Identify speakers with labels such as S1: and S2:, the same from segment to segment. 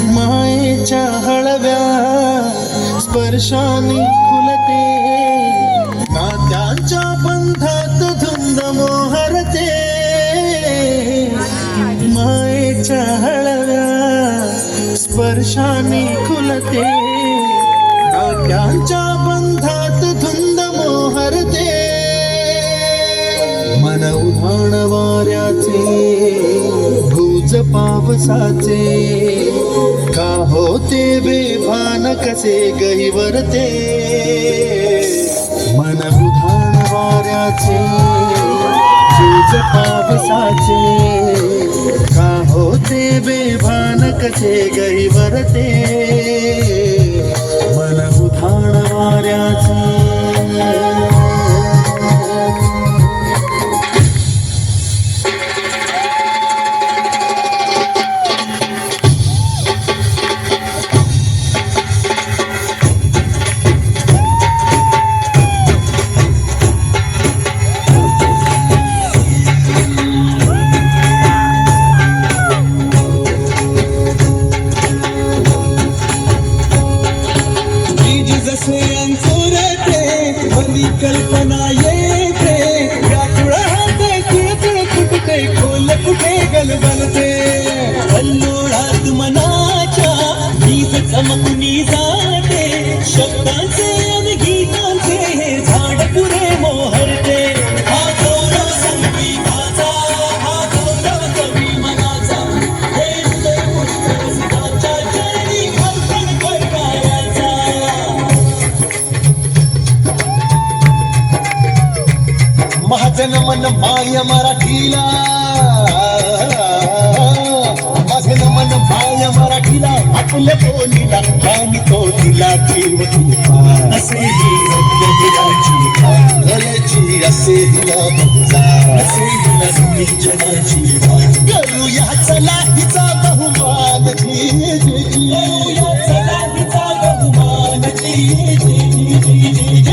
S1: मायेच्या हळव्या स्पर्शाने खुलते, नात्यांच्या बंधात धुंद मोहरते. मायेच्या हळव्या स्पर्शाने खुलते, नात्यांच्या बंधात धुंद मोहरते. मन उधाण वाऱ्याचे भुज पावसाचे, का होते बेभान कसे गहिवरते. मन उधाण वाऱ्याचे भुज पावसाचे, का होते बेभान कसे गहिवरते. मन उधाण वाऱ्याचे.
S2: कल्पना येते व्याकुळ हाते, कुळकुळ फुटते खोल कुठे गलबलते. कल्लोळात मनाच्या वीज चमकुनी जाते, शब्दांचे आणि गीतांचे हे झाड पुरे मोहरते. हा गौरव संगीताचा, हा गौरव कवी मनाचा, हे हृदय पुष्कळाच्या चरणी अर्पण करणाऱ्याचा. महाजन मन माय मराठीला, माझे मन माय मराठीला, आपल्या बोलीला आणि तो दिला जीव तुला. असे ही दिलाची असे दिला बंजा, असे दिला जनाची करूया चला हिचा बहुमान जी जी जी, करूया चला हिचा बहुमान जी जी जी जी.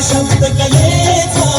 S2: शब्द कलेचा